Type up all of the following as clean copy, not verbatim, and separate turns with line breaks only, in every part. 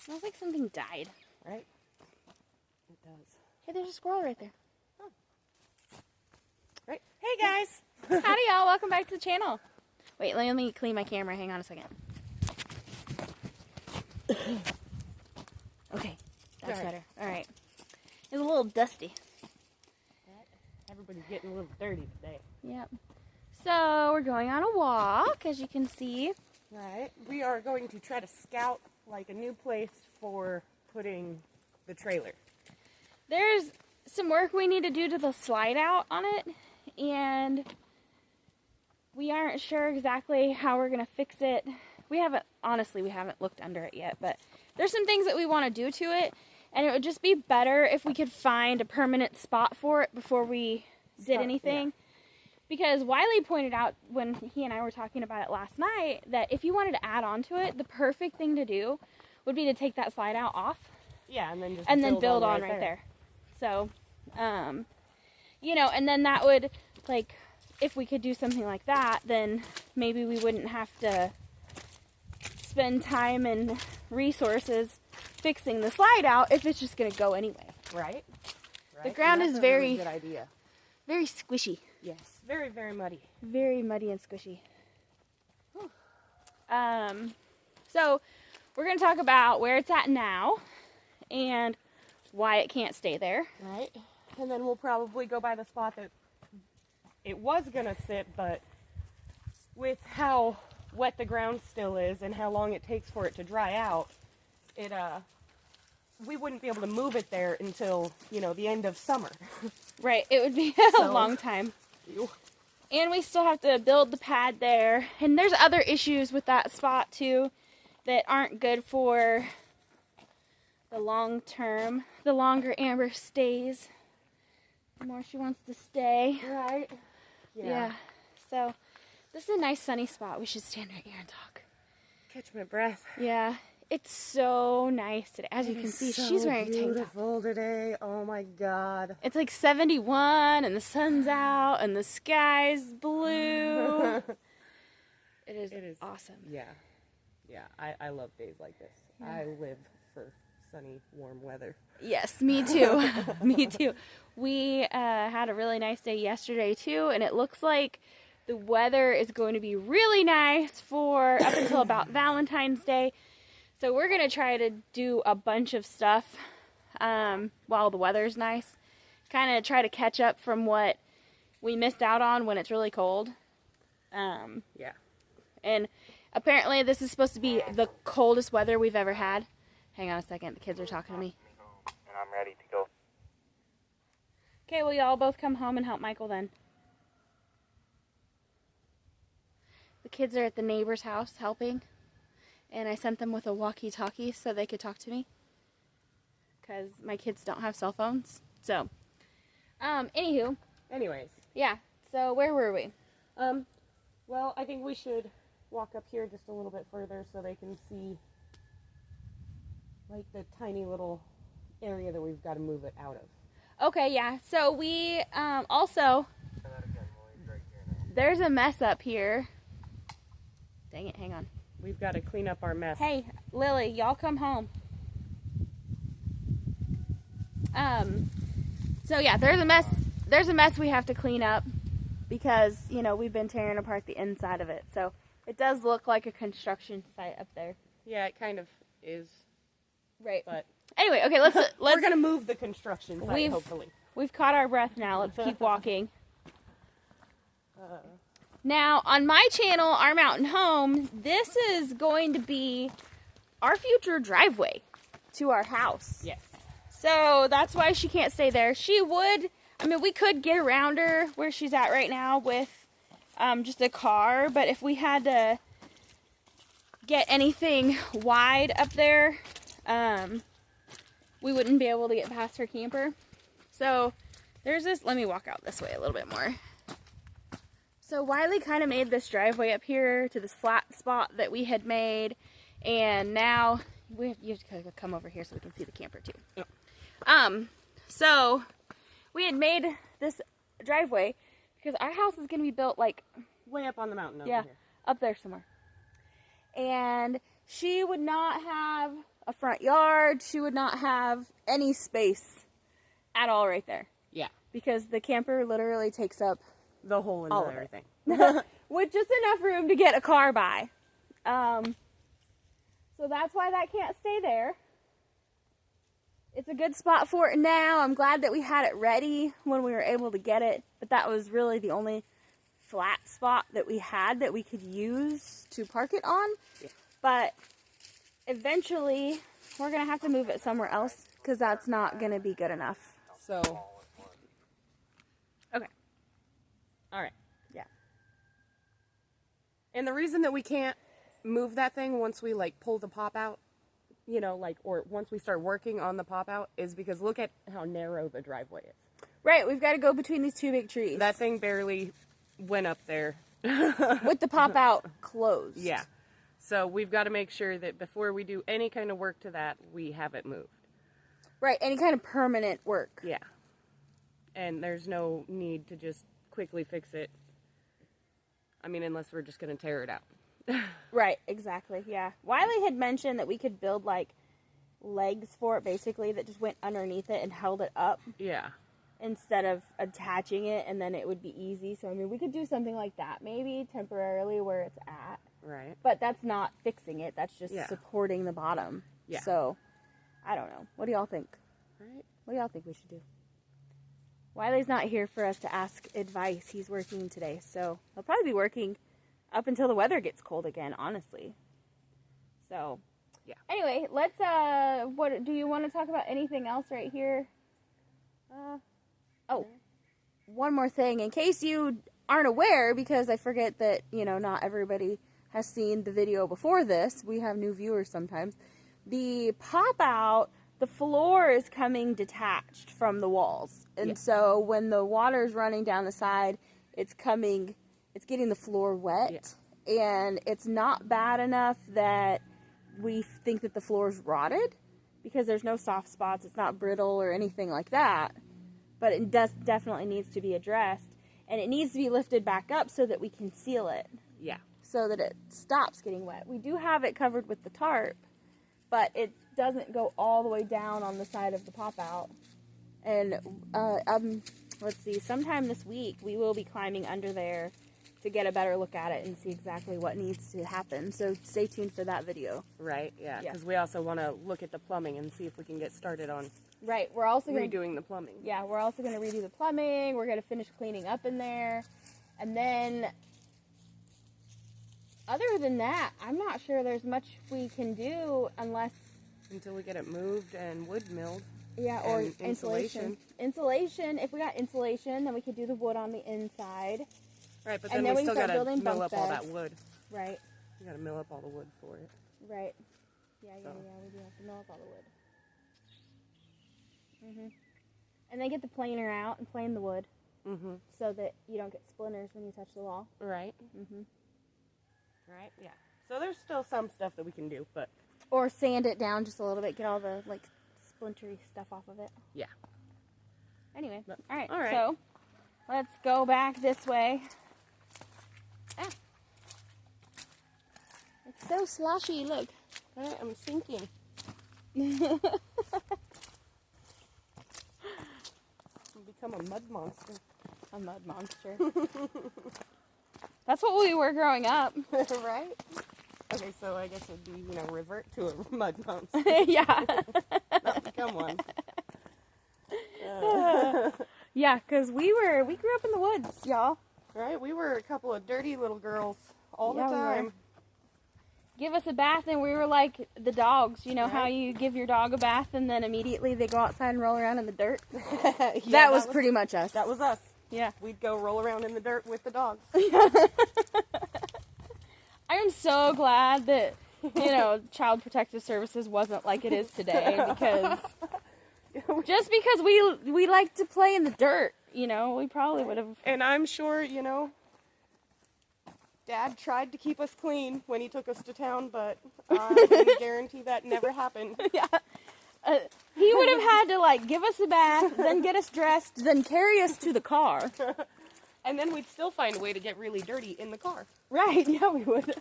Smells like something died.
Right? It does.
Hey, there's a squirrel right there.
Oh. Right. Hey, guys.
Howdy, y'all. Welcome back to the channel. Wait, let me clean my camera. Hang on a second. Okay, that's better. All right. It's a little dusty.
Everybody's getting a little dirty today.
Yep. So we're going on a walk, as you can see.
Right. We are going to try to scout like a new place for putting the trailer.
There's some work we need to do to the slide out on it, and we aren't sure exactly how we're going to fix it. Honestly, we haven't looked under it yet, but there's some things that we want to do to it, and it would just be better if we could find a permanent spot for it before we did anything. Yeah. Because Wiley pointed out when he and I were talking about it last night that if you wanted to add on to it, the perfect thing to do would be to take that slide out off.
Yeah, and then just
build on right there. So, you know, and then that would, like, if we could do something like that, then maybe we wouldn't have to spend time and resources fixing the slide out if it's just going to go anyway.
Right.
The ground is very,
really good idea.
Very squishy.
Yes, very, very muddy.
Very muddy and squishy. So we're going to talk about where it's at now and why it can't stay there.
Right. And then we'll probably go by the spot that it was going to sit, but with how wet the ground still is and how long it takes for it to dry out, we wouldn't be able to move it there until, you know, the end of summer.
Right. It would be a long time. And we still have to build the pad there. And there's other issues with that spot, too, that aren't good for the long term. The longer Amber stays, the more she wants to stay.
Right.
Yeah. So, this is a nice sunny spot. We should stand right here and talk.
Catch my breath.
Yeah. It's so nice today. As you can see, she's wearing a tank top.
Beautiful today. Oh my God.
It's like 71 and the sun's out and the sky's blue. It is awesome.
Yeah. Yeah. I love days like this. Yeah. I live for sunny, warm weather.
Yes, me too. Me too. We had a really nice day yesterday too, and it looks like the weather is going to be really nice for up until about Valentine's Day. So we're going to try to do a bunch of stuff while the weather's nice. Kind of try to catch up from what we missed out on when it's really cold.
Yeah.
And apparently this is supposed to be the coldest weather we've ever had. Hang on a second. The kids are talking to me.
And I'm ready to go.
Okay, well, y'all both come home and help Michael then. The kids are at the neighbor's house helping. And I sent them with a walkie-talkie so they could talk to me. Because my kids don't have cell phones. So, anywho.
Anyways.
Yeah, so where were we?
Well, I think we should walk up here just a little bit further so they can see, like, the tiny little area that we've got to move it out of.
Okay, yeah. So we, also, there's a mess up here. Dang it, hang on.
We've got to clean up our mess.
Hey, Lily, y'all come home. So yeah, there's a mess we have to clean up because, you know, we've been tearing apart the inside of it. So it does look like a construction site up there.
Yeah, it kind of is.
Right.
But
anyway, okay, let's
we're going to move the construction site, hopefully.
We've caught our breath now. Let's keep walking. Now, on my channel, Our Mountain Home, this is going to be our future driveway to our house.
Yes.
So that's why she can't stay there. She would, I mean, we could get around her where she's at right now with just a car, but if we had to get anything wide up there, we wouldn't be able to get past her camper. So there's this, let me walk out this way a little bit more. So Wiley kind of made this driveway up here to this flat spot that we had made, and now you have to come over here so we can see the camper too.
Yep.
So we had made this driveway because our house is going to be built like
way up on the mountain over
yeah,
here.
up there somewhere. And she would not have a front yard. She would not have any space at all right there.
Yeah.
Because the camper literally takes up
The whole and
all of
everything.
with just enough room to get a car by. So that's why that can't stay there. It's a good spot for it now. I'm glad that we had it ready when we were able to get it, but that was really the only flat spot that we had that we could use to park it on.
Yeah. But
eventually we're going to have to move it somewhere else because that's not going to be good enough.
So, okay. All right.
Yeah.
And the reason that we can't move that thing once we like pull the pop out, you know, like, or once we start working on the pop out is because look at how narrow the driveway is.
Right, we've got to go between these two big trees.
That thing barely went up there.
With the pop out closed.
Yeah. So we've got to make sure that before we do any kind of work to that, we have it moved.
Right, any kind of permanent work.
Yeah. And there's no need to just quickly fix it. I mean, unless we're just going to tear it out.
Right, exactly, yeah. Wiley had mentioned that we could build, like, legs for it, basically, that just went underneath it and held it up.
Yeah.
Instead of attaching it, and then it would be easy. So, I mean, we could do something like that, maybe, temporarily, where it's at.
Right.
But that's not fixing it. That's just
Yeah.
supporting the bottom.
Yeah.
So, I don't know. What do y'all think?
Right.
What do y'all think we should do? Wiley's not here for us to ask advice. He's working today, so he'll probably be working up until the weather gets cold again, honestly. So,
yeah.
Anyway, let's, what, do you want to talk about anything else right here? Oh, one more thing. In case you aren't aware, because I forget that, you know, not everybody has seen the video before this. We have new viewers sometimes. The pop-out, the floor is coming detached from the walls. And so when the water's running down the side, it's getting the floor wet. Yeah. And it's not bad enough that we think that the floor's rotted because there's no soft spots. It's not brittle or anything like that. But it definitely needs to be addressed. And it needs to be lifted back up so that we can seal it.
Yeah.
So that it stops getting wet. We do have it covered with the tarp, but it doesn't go all the way down on the side of the pop-out. And, let's see, sometime this week we will be climbing under there to get a better look at it and see exactly what needs to happen. So stay tuned for that video.
Right, yeah, because we also want to look at the plumbing and see if we can get started on
we're also
redoing the plumbing.
Yeah, we're also going to redo the plumbing. We're going to finish cleaning up in there. And then, other than that, I'm not sure there's much we can do unless...
Until we get it moved and wood milled.
Yeah, or insulation. Insulation, if we got insulation, then we could do the wood on the inside.
Right, but then we still got to mill up all that
beds.
wood.
Right.
We got to mill up all the wood for it.
Right. Yeah, we do have to mill up all the wood. And then get the planer out and plane the wood. So that you don't get splinters when you touch the wall.
Right. Right, yeah. So there's still some stuff that we can do, but...
Or sand it down just a little bit, get all the, like, splintery stuff off of it.
Yeah.
Anyway, all right.
All right.
So, let's go back this way. Ah. It's so sloshy, look.
All right, I'm sinking. Become a mud monster.
A mud monster. That's what we were growing up.
Right? Okay, so I guess it would be, you know, revert to a mud monster.
Yeah.
Not become one.
Yeah, because we grew up in the woods, y'all.
Right? We were a couple of dirty little girls all the
Yeah,
time.
Give us a bath and we were like the dogs. You know how you give your dog a bath and then immediately they go outside and roll around in the dirt?
Yeah,
that was pretty much us.
That was us.
Yeah.
We'd go roll around in the dirt with the dogs.
I am so glad that, you know, Child Protective Services wasn't like it is today because just because we like to play in the dirt, you know, we probably would have.
And I'm sure, you know, Dad tried to keep us clean when he took us to town, but I can guarantee that never happened.
Yeah. He would have had to, like, give us a bath, then get us dressed, then carry us to the car.
And then we'd still find a way to get really dirty in the car.
Right, yeah, we would.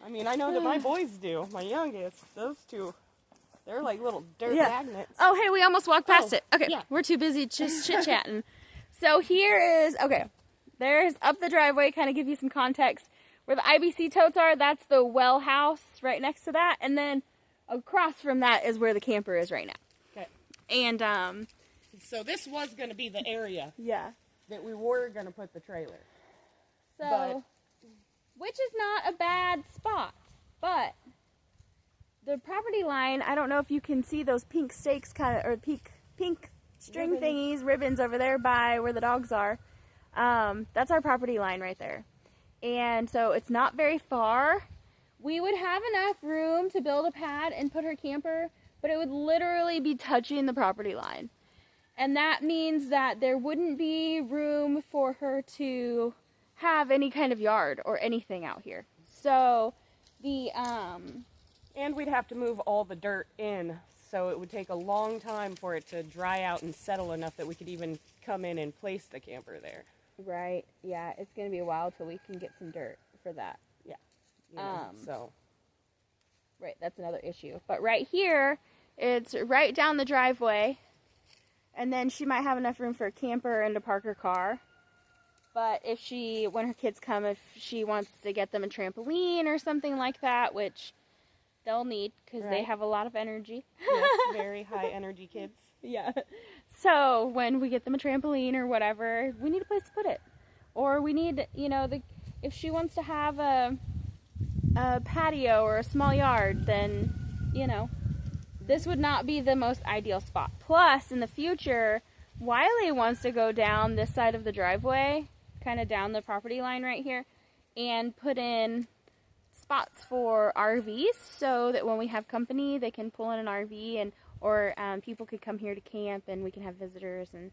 I'm I mean, I know that my boys do. My youngest, those two, they're like little dirt magnets.
Oh, hey, we almost walked past it. Okay,
yeah.
we're too busy just chit-chatting. So here is, okay, there's up the driveway, kind of give you some context. Where the IBC totes are, that's the well house right next to that. And then across from that is where the camper is right now.
Okay.
And,
so this was going to be the area
yeah.
that we were going to put the trailer.
So, which is not a bad spot, but the property line, I don't know if you can see those pink stakes kind of, or pink string ribbons over there by where the dogs are. That's our property line right there. And so it's not very far. We would have enough room to build a pad and put her camper, but it would literally be touching the property line. And that means that there wouldn't be room for her to have any kind of yard or anything out here. So the
and we'd have to move all the dirt in, so it would take a long time for it to dry out and settle enough that we could even come in and place the camper there.
right, yeah, it's gonna be a while till we can get some dirt for that.
Yeah. You know, so
Right, that's another issue. But right here, it's right down the driveway, and then she might have enough room for a camper and to park her car. But if she, when her kids come, if she wants to get them a trampoline or something like that, which they'll need because they have a lot of energy.
yes, very high energy kids.
Yeah. So when we get them a trampoline or whatever, we need a place to put it. Or we need, you know, if she wants to have a patio or a small yard, then, you know, this would not be the most ideal spot. Plus, in the future, Wiley wants to go down this side of the driveway, kind of down the property line right here, and put in spots for RVs so that when we have company, they can pull in an RV, or people could come here to camp and we can have visitors and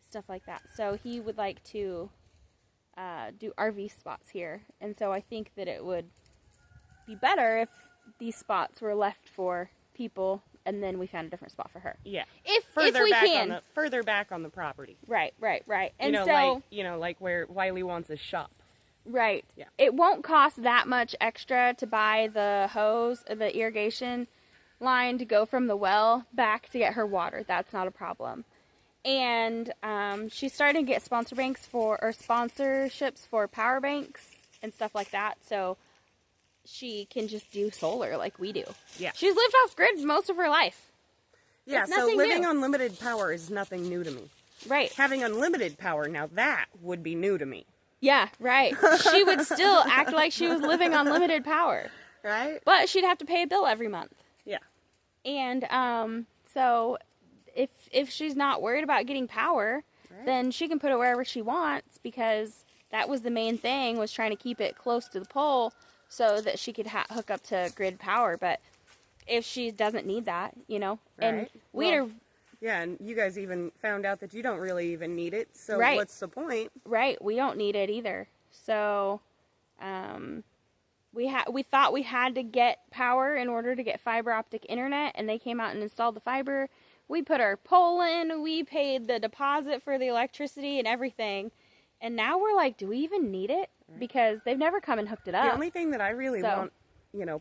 stuff like that. So he would like to do RV spots here, and so I think that it would be better if these spots were left for people and then we found a different spot for her.
Yeah.
If
further
we
back
can.
further back on the property.
Right. And
like where Wiley wants his shop.
Right.
Yeah.
It won't cost that much extra to buy the hose, the irrigation line to go from the well back to get her water. That's not a problem. And she's starting to get sponsorships for power banks and stuff like that. So she can just do solar like we do.
Yeah.
She's lived off grid most of her life.
Yeah,
It's
so
nothing
living
new.
on limited power is nothing new to me.
Right.
Having unlimited power, now that would be new to me.
Yeah, right. She would still act like she was living on limited power.
Right?
But she'd have to pay a bill every month.
Yeah.
And so if she's not worried about getting power, then she can put it wherever she wants, because that was the main thing, was trying to keep it close to the pole so that she could hook up to grid power. But if she doesn't need that, you know, and
yeah, and you guys even found out that you don't really even need it, so
Right.
what's the point?
Right, we don't need it either. So we thought we had to get power in order to get fiber optic internet, and they came out and installed the fiber. We put our pole in, we paid the deposit for the electricity and everything, and now we're like, do we even need it? Because they've never come and hooked it up.
The only thing that I really want,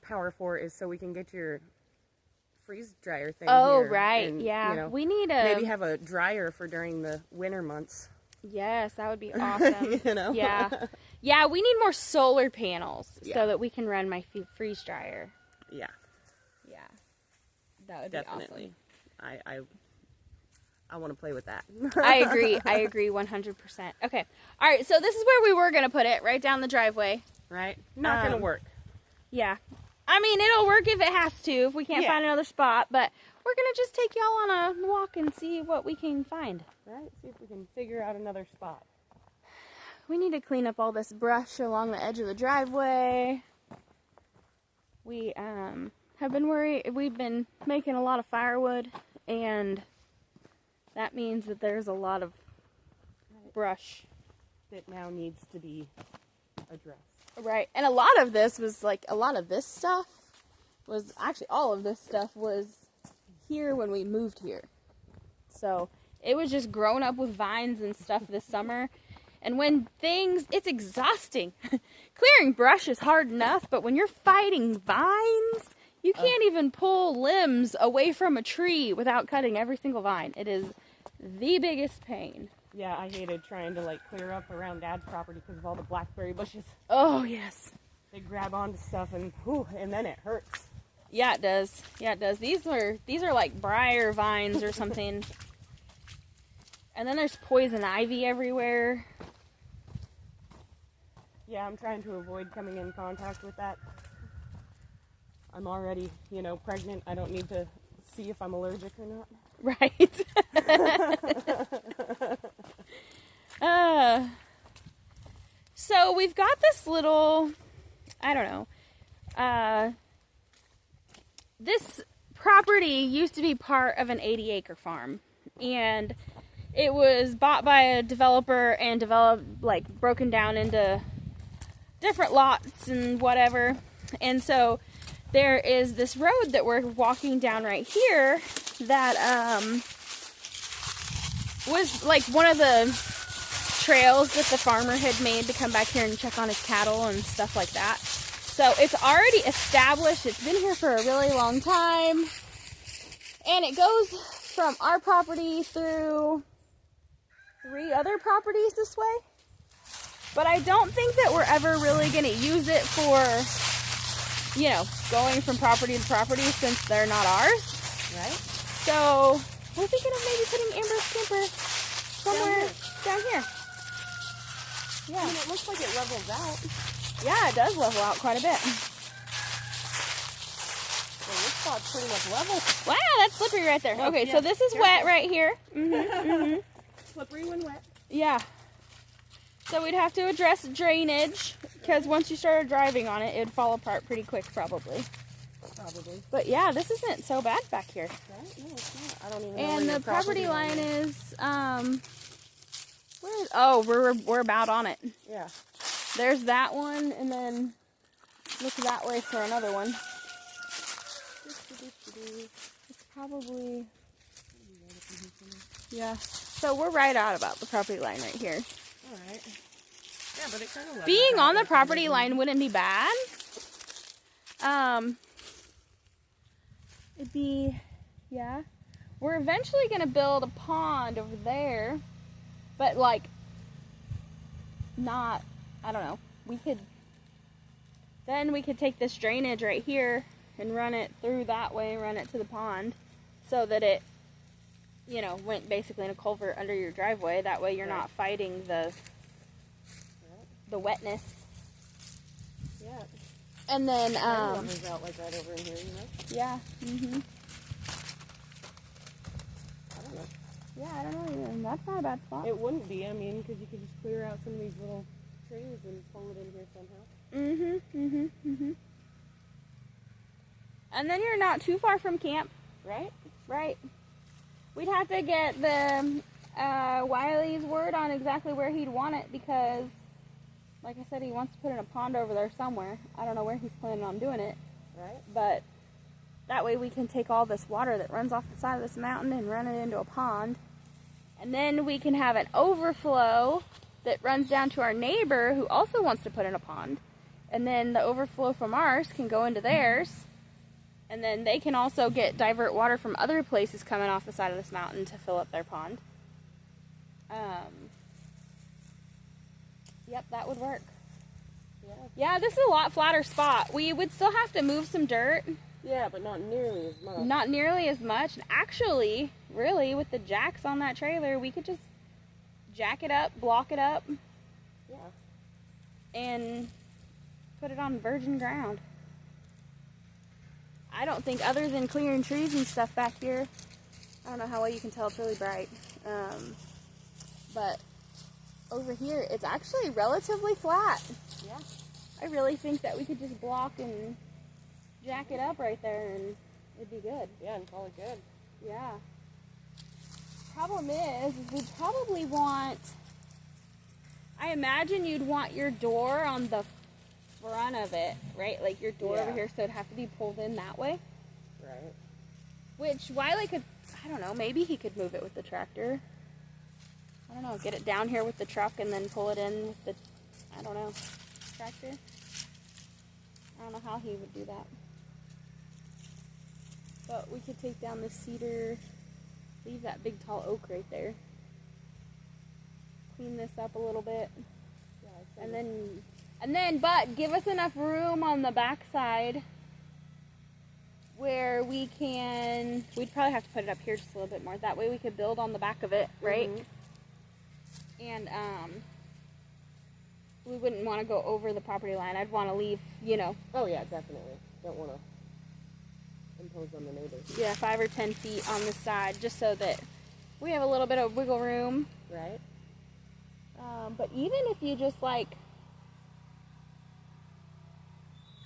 power for is so we can get your freeze dryer thing
Oh,
here.
right,
And,
yeah. We need
maybe have a dryer for during the winter months.
Yes, that would be awesome.
You know?
Yeah. Yeah, we need more solar panels
Yeah.
so that we can run my freeze dryer.
Yeah,
Yeah. That would
definitely.
be
I want to play with that.
awesome. I agree 100%. Okay. All right, so this is where we were going to put it, right down the driveway.
Right? Not going to work.
Yeah. I mean, it'll work if it has to, if we can't
Yeah.
find another spot, but we're going to just take y'all on a walk and see what we can find.
Right? See if we can figure out another spot.
We need to clean up all this brush along the edge of the driveway. We have been we've been making a lot of firewood, and that means that there's a lot of brush.
That now needs to be addressed.
Right, and a lot of this stuff was actually, all of this stuff was here when we moved here. So it was just grown up with vines and stuff this summer. And when it's exhausting clearing brush is hard enough, but when you're fighting vines, you can't even pull limbs away from a tree without cutting every single vine. It is the biggest pain.
Yeah, I hated trying to like clear up around Dad's property because of all the blackberry bushes.
Oh, yes.
They grab onto stuff and whew, and then it hurts.
Yeah, it does. Yeah, it does. These are like briar vines or something. And then there's poison ivy everywhere.
Yeah, I'm trying to avoid coming in contact with that. I'm already, pregnant. I don't need to see if I'm allergic or not.
Right. So we've got this little, I don't know, this property used to be part of an 80-acre farm, and it was bought by a developer and broken down into different lots and whatever. And so there is this road that we're walking down right here that was like one of the trails that the farmer had made to come back here and check on his cattle and stuff like that. So it's already established. It's been here for a really long time. And it goes from our property through 3 other properties this way. But I don't think that we're ever really going to use it for, going from property to property since they're not ours.
Right?
So we're thinking of maybe putting Amber's camper somewhere down here. Yeah.
I mean, it looks like it levels out.
Yeah, it does level out quite a bit.
Well, this spot's pretty much level.
Wow, that's slippery right there. Okay,
yeah.
so this is wet right here.
Slippery when wet.
Yeah. So we'd have to address drainage, because once you started driving on it, it'd fall apart pretty quick, probably. But yeah, this isn't so bad back here.
Right? No, it's not. I don't even know
And
where
the
your
property line
is.
Where is? Oh, we're about on it.
Yeah.
There's that one, and then look that way for another one. It's probably, yeah. So we're right out about the property line right here.
All right. Yeah, but it kind of
Being on the property line wouldn't be bad. It'd be, yeah. We're eventually going to build a pond over there, but like, not, I don't know. Then we could take this drainage right here and run it through that way, run it to the pond, so that it, went basically in a culvert under your driveway. That way you're not fighting the wetness.
Yeah.
And then,
levels out like that over in here,
yeah,
I don't know.
Yeah, I don't know either. That's not a bad spot.
It wouldn't be, because you could just clear out some of these little trees and pull it in here somehow.
And then you're not too far from camp.
Right?
Right. We'd have to get the Wiley's word on exactly where he'd want it, because, like I said, he wants to put in a pond over there somewhere. I don't know where he's planning on doing it.
Right?
But that way we can take all this water that runs off the side of this mountain and run it into a pond. And then we can have an overflow that runs down to our neighbor who also wants to put in a pond. And then the overflow from ours can go into theirs. And then they can also divert water from other places coming off the side of this mountain to fill up their pond. Yep, that would work. Yeah, this is a lot flatter spot. We would still have to move some dirt.
Yeah, but not nearly as much.
Not nearly as much. Actually, really, with the jacks on that trailer, we could just jack it up, block it up, and put it on virgin ground. I don't think, other than clearing trees and stuff back here, I don't know how well you can tell, it's really bright, but over here, it's actually relatively flat.
Yeah.
I really think that we could just block and jack it up right there and it'd be good.
Yeah, and call it good.
Yeah. Problem is we'd probably want, I imagine you'd want your door on the front of it, right? Like your door over here, so it'd have to be pulled in that way.
Right.
Which Wiley could, I don't know, maybe he could move it with the tractor. I don't know, get it down here with the truck and then pull it in with the, I don't know. Try tractor. I don't know how he would do that. But we could take down the cedar, leave that big tall oak right there. Clean this up a little bit.
Yeah,
And then, but give us enough room on the back side where we'd probably have to put it up here just a little bit more. That way we could build on the back of it, right? Mm-hmm. And, we wouldn't want to go over the property line. I'd want to leave,
Oh yeah, definitely. Don't want to impose on the neighbors.
Yeah, 5 or 10 feet on the side, just so that we have a little bit of wiggle room.
Right.
But even if you just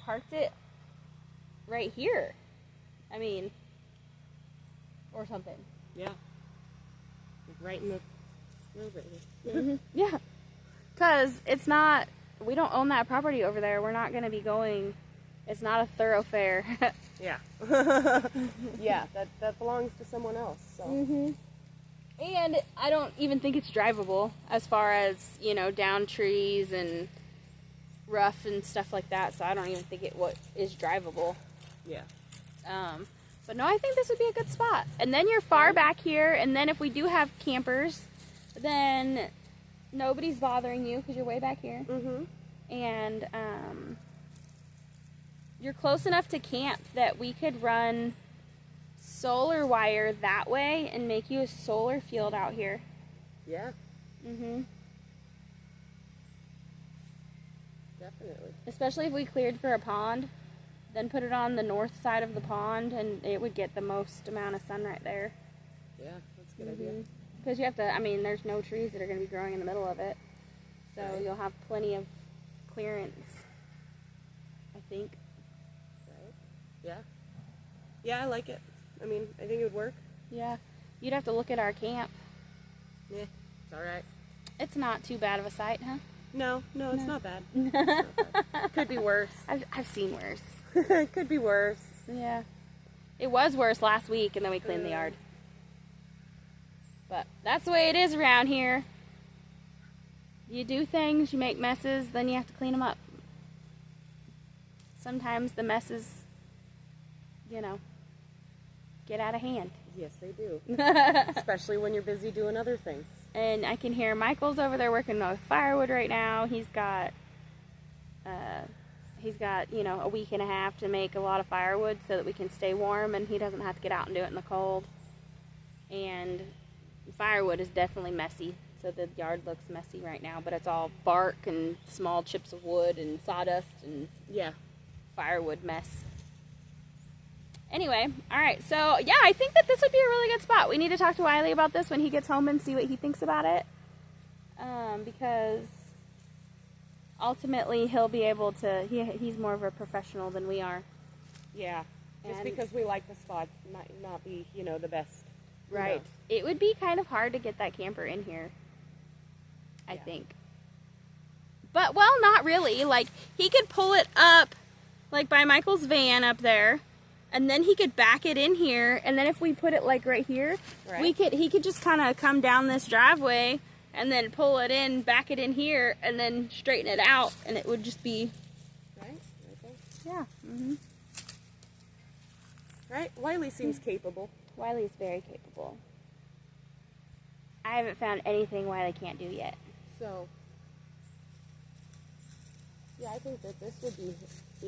parked it right here, or something.
Yeah. Right in the road right here.
Mm-hmm. Yeah. Because we don't own that property over there. We're not going to be going, it's not a thoroughfare.
Yeah. Yeah, that belongs to someone else. So.
Mm-hmm. And I don't even think it's drivable as far as, down trees and rough and stuff like that. So I don't even think it is drivable.
Yeah.
But no, I think this would be a good spot. And then you're far back here, and then if we do have campers, then nobody's bothering you because you're way back here.
Mm-hmm.
And you're close enough to camp that we could run solar wire that way and make you a solar field out here.
Yeah.
Mm-hmm.
Definitely.
Especially if we cleared for a pond, then put it on the north side of the pond, and it would get the most amount of sun right there.
Yeah, that's a good idea.
Because you have to, there's no trees that are going to be growing in the middle of it. So you'll have plenty of clearance, I think.
Right. Yeah. Yeah, I like it. I think it would work.
Yeah. You'd have to look at our camp.
Yeah, it's alright.
It's not too bad of a site, huh?
No, it's not bad. It's not bad. Could be worse.
I've seen worse.
It could be worse.
Yeah. It was worse last week, and then we cleaned the yard. But that's the way it is around here. You do things, you make messes, then you have to clean them up. Sometimes the messes, get out of hand.
Yes, they do. Especially when you're busy doing other things.
And I can hear Michael's over there working with firewood right now. He's got, a week and a half to make a lot of firewood so that we can stay warm and he doesn't have to get out and do it in the cold. And firewood is definitely messy, so the yard looks messy right now, but it's all bark and small chips of wood and sawdust and firewood mess. Anyway, alright, so yeah, I think that this would be a really good spot. We need to talk to Wiley about this when he gets home and see what he thinks about it. Because ultimately he'll be able to, he's more of a professional than we are.
Yeah, just because we like the spot might not be, the best.
Right. It would be kind of hard to get that camper in here, I think. But, well, not really. He could pull it up, by Michael's van up there, and then he could back it in here, and then if we put it, right here, he could just kind of come down this driveway, and then pull it in, back it in here, and then straighten it out, and it would just be...
Right there.
Yeah. Mm-hmm.
Right? Wiley seems capable.
Wiley's very capable. I haven't found anything Wiley can't do yet.
So, yeah, I think that this would be,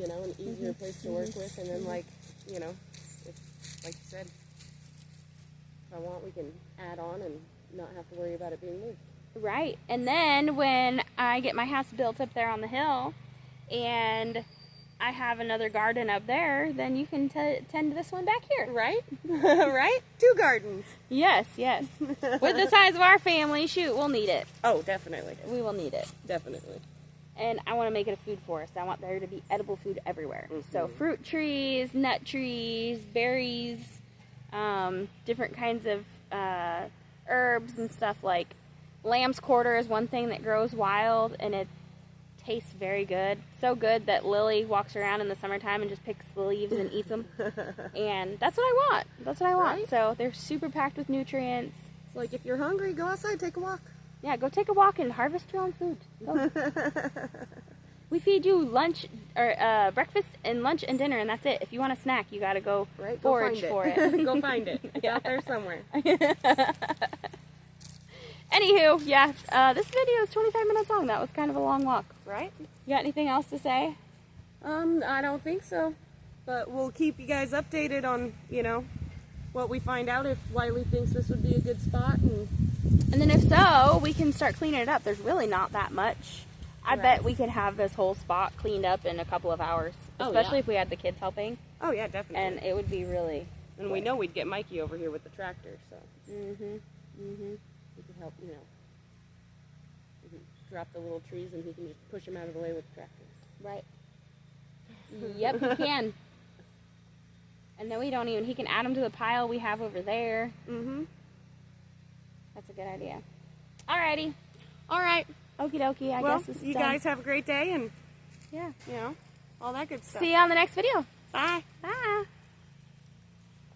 an easier place to work with. And then, if, like you said, if I want, we can add on and not have to worry about it being moved.
Right. And then when I get my house built up there on the hill and I have another garden up there, then you can tend to this one back here.
Right? Right? 2 gardens.
Yes. With the size of our family, shoot, we'll need it.
Oh, definitely.
We will need it.
Definitely.
And I want to make it a food forest. I want there to be edible food everywhere. Mm-hmm. So fruit trees, nut trees, berries, different kinds of herbs and stuff. Like lamb's quarter is one thing that grows wild, and it tastes very good. So good that Lily walks around in the summertime and just picks the leaves and eats them. And that's what I want. That's what I want. Right? So they're super packed with nutrients.
It's if you're hungry, go outside, take a walk.
Yeah, go take a walk and harvest your own food. Go. We feed you lunch or breakfast and lunch and dinner, and that's it. If you want a snack, you gotta go
Right?
forage
Go
for
find
it.
Go find it. It's out there somewhere.
Anywho, yeah, this video is 25 minutes long. That was kind of a long walk.
Right?
You got anything else to say?
I don't think so. But we'll keep you guys updated on, you know, what we find out, if Wiley thinks this would be a good spot.
And then if so, we can start cleaning it up. There's really not that much. I bet we could have this whole spot cleaned up in a couple of hours. Especially if we had the kids helping.
Oh, yeah, definitely.
And it would be really
And we know we'd get Mikey over here with the tractor, so.
Mm-hmm.
He could help, you know. We can drop the little trees and he can just push them out of the way with the tractor.
Right. Yep, he can. And then he can add them to the pile we have over there.
Mm-hmm.
That's a good idea. Alrighty.
All right.
Okie dokie, I
Well,
guess this is
you
done.
guys have a great day and,
Yeah.
you know, all that good stuff.
See you on the next video.
Bye.
Bye.